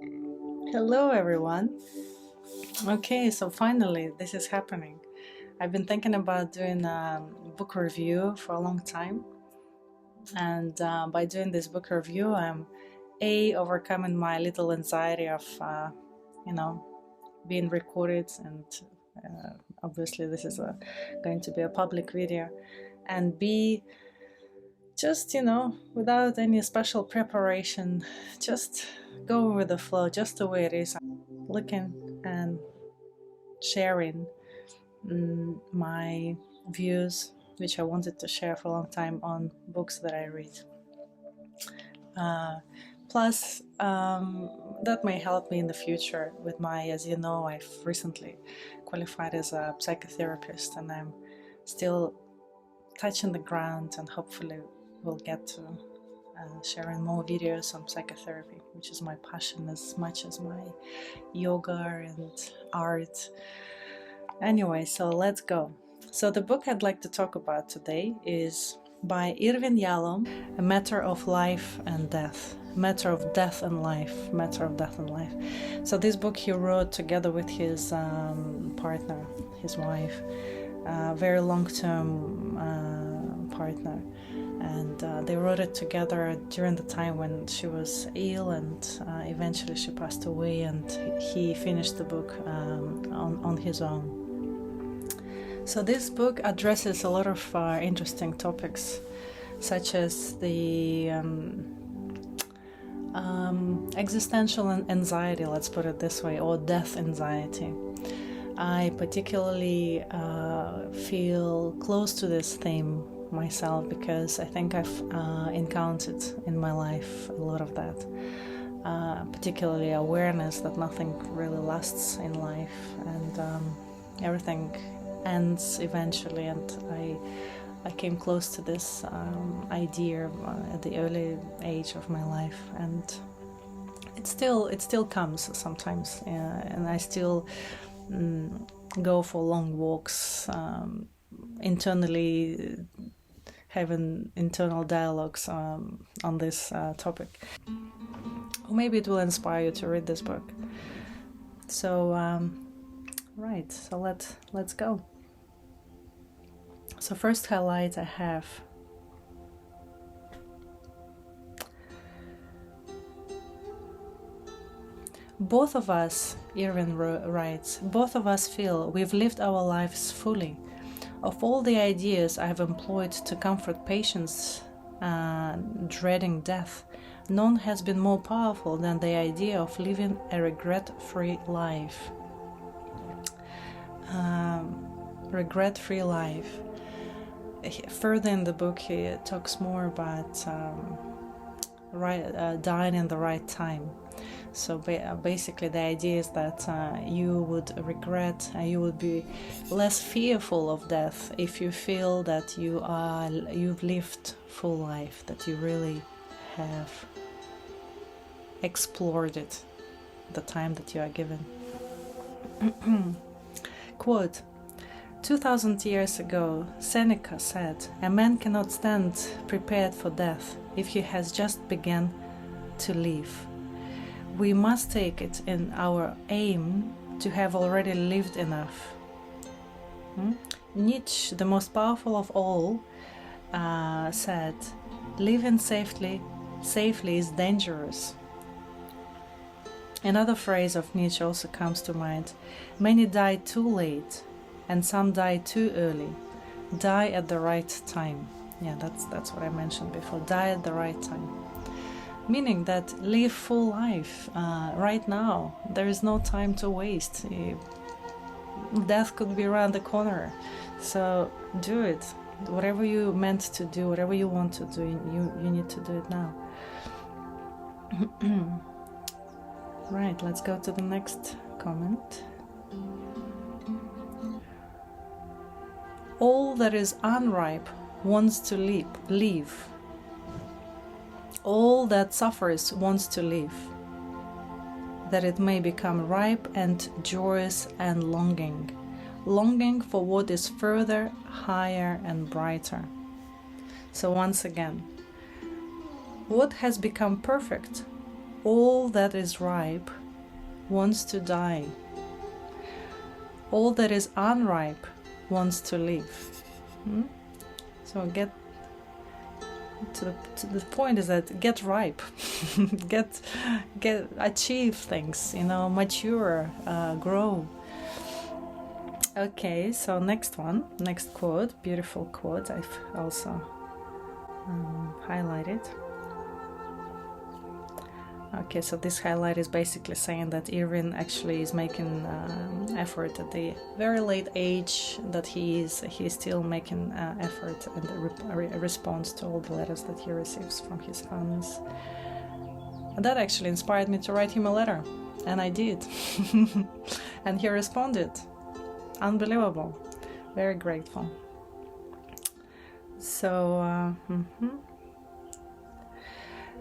Hello, everyone. Okay, so finally, this is happening. I've been thinking about doing a book review for a long time, and by doing this book review, I'm overcoming my little anxiety of, you know, being recorded, and obviously, this is going to be a public video, and B, just without any special preparation, just go with the flow, just the way it is, looking and sharing my views, which I wanted to share for a long time, on books that I read. Plus, that may help me in the future with as you know, I've recently qualified as a psychotherapist, and I'm still touching the ground, and hopefully we'll get to sharing more videos on psychotherapy, which is my passion as much as my yoga and art. Anyway, so let's go. So the book I'd like to talk about today is by Irvin Yalom, A Matter of Life and Death. Matter of Death and Life. Matter of Death and Life. So this book he wrote together with his partner, his wife, very long-term partner. And they wrote it together during the time when she was ill, and eventually she passed away, and he finished the book on his own. So this book addresses a lot of interesting topics, such as the existential anxiety, let's put it this way, or death anxiety. I particularly feel close to this theme myself, because I think I've encountered in my life a lot of that, particularly awareness that nothing really lasts in life, and everything ends eventually, and I came close to this idea at the early age of my life, and it still comes sometimes, and I still go for long walks, internally having internal dialogues on this topic. Or maybe it will inspire you to read this book. So right, so let's go. So first highlight I have: both of us, Irvin writes, both of us feel we've lived our lives fully. Of all the ideas I have employed to comfort patients dreading death, none has been more powerful than the idea of living a regret-free life. Regret-free life. Further in the book, he talks more about dying in the right time. So basically the idea is that you would regret, you would be less fearful of death if you feel that you've lived full life, that you really have explored it, the time that you are given. Quote: 2000 years ago, Seneca said, "A man cannot stand prepared for death if he has just begun to live. We must take it in our aim to have already lived enough." Nietzsche, the most powerful of all, said, "Living safely is dangerous." Another phrase of Nietzsche also comes to mind: "Many die too late, and some die too early. Die at the right time." Yeah, that's what I mentioned before. Die at the right time. Meaning that live full life right now. There is no time to waste. Death could be around the corner. So do it. Whatever you meant to do, whatever you want to do, you need to do it now. Right, let's go to the next comment. All that is unripe wants to live. All that suffers wants to live, that it may become ripe and joyous and longing for what is further, higher and brighter. So once again, what has become perfect? all that is ripe wants to die. All that is unripe wants to live. So get to the point is that get ripe, get achieve things, mature, grow. Okay, so next quote, beautiful quote. I've also highlighted. Okay, so this highlight is basically saying that Irvin actually is making effort at the very late age that he's still making effort and a response to all the letters that he receives from his fans. And that actually inspired me to write him a letter, and I did. And he responded. Unbelievable. Very grateful. So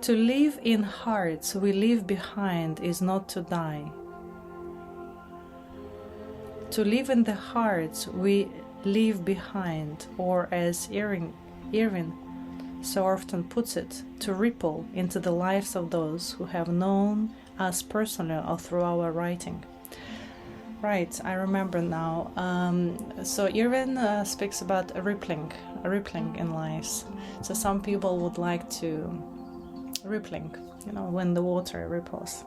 to live in hearts we leave behind is not to die. To live in the hearts we leave behind, or as Irvin so often puts it, to ripple into the lives of those who have known us personally or through our writing. Right, I remember now. So Irvin speaks about a rippling in lives. So some people would like to rippling, when the water ripples.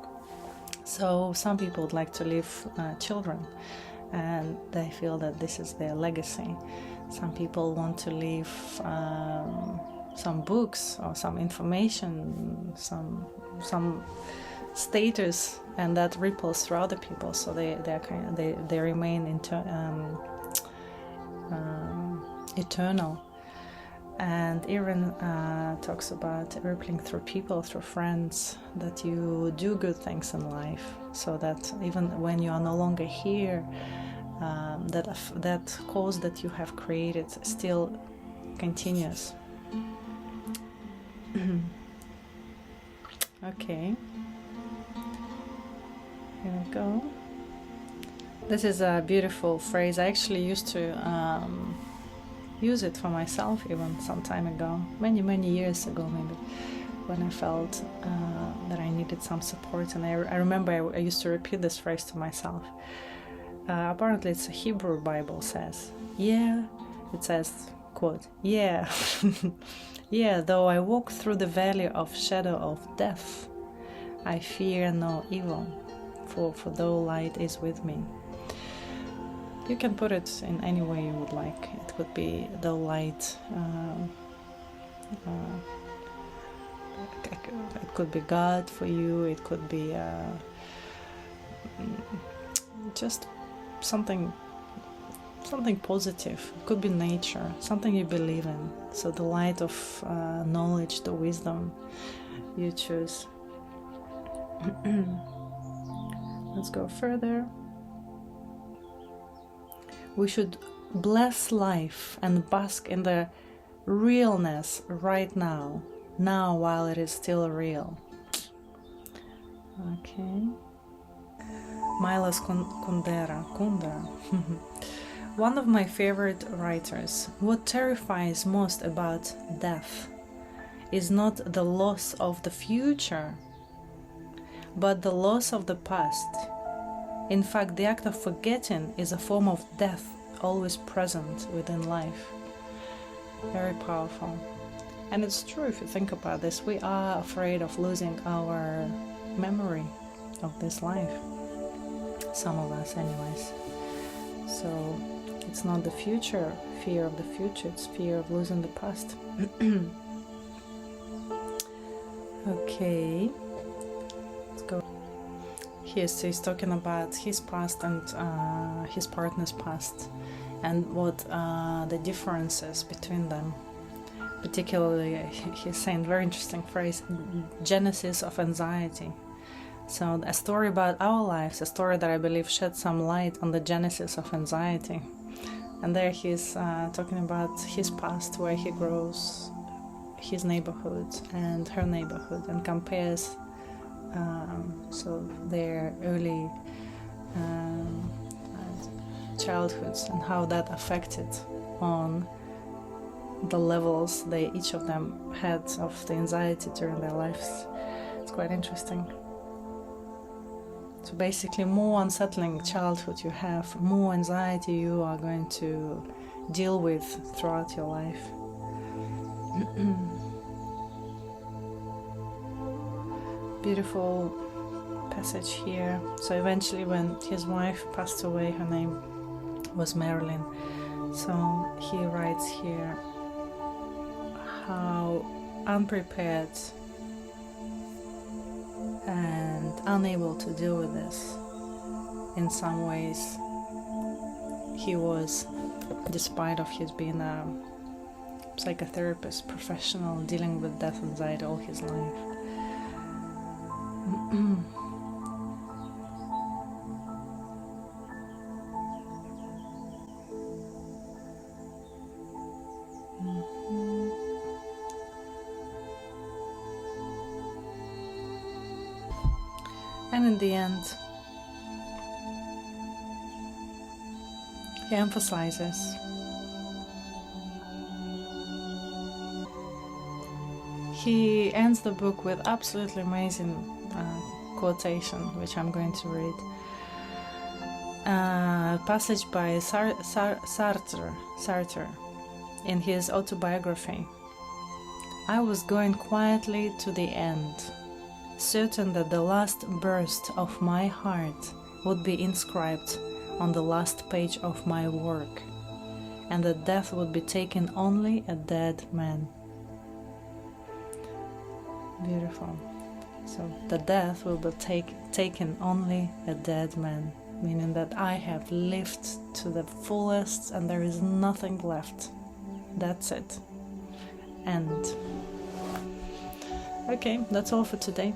So some people would like to leave children, and they feel that this is their legacy. Some people want to leave some books or some information, some status, and that ripples through other people. So they remain eternal. And Irvin talks about rippling through people, through friends, that you do good things in life, so that even when you are no longer here, that cause that you have created still continues. Okay, here we go. This is a beautiful phrase. I actually used to use it for myself even some time ago, many years ago maybe, when I felt that I needed some support. And I remember I used to repeat this phrase to myself. Apparently it's a Hebrew Bible says, it says, quote, yeah, though I walk through the valley of shadow of death, I fear no evil, for though light is with me. You can put it in any way you would like. It could be the light, it could be God for you, it could be just something positive. It could be nature, something you believe in. So the light of knowledge, the wisdom you choose. Let's go further. We should bless life and bask in the realness right now while it is still real. Okay. Milos Kundera. One of my favorite writers. What terrifies most about death is not the loss of the future, but the loss of the past. In fact, the act of forgetting is a form of death always present within life. Very powerful. And it's true if you think about this. We are afraid of losing our memory of this life. Some of us anyways. So it's not the future, fear of the future, it's fear of losing the past. Okay. Let's go. He's talking about his past and his partner's past, and what the differences between them. Particularly, he's saying very interesting phrase, genesis of anxiety. So a story about our lives, a story that I believe sheds some light on the genesis of anxiety. And there he's talking about his past, where he grows his neighborhood and her neighborhood, and compares so their early childhoods and how that affected on the levels each of them had of the anxiety during their lives. It's quite interesting. So basically, more unsettling childhood you have, more anxiety you are going to deal with throughout your life. Beautiful passage here. So eventually, when his wife passed away, her name was Marilyn. So he writes here how unprepared and unable to deal with this in some ways he was, despite of his being a psychotherapist professional dealing with death anxiety all his life. And in the end, he emphasizes he ends the book with absolutely amazing quotation, which I'm going to read. A passage by Sartre in his autobiography. I was going quietly to the end, certain that the last burst of my heart would be inscribed on the last page of my work, and that death would be taken only a dead man. Beautiful. So the death will be taken only a dead man, meaning that I have lived to the fullest and there is nothing left. That's it. And okay, that's all for today.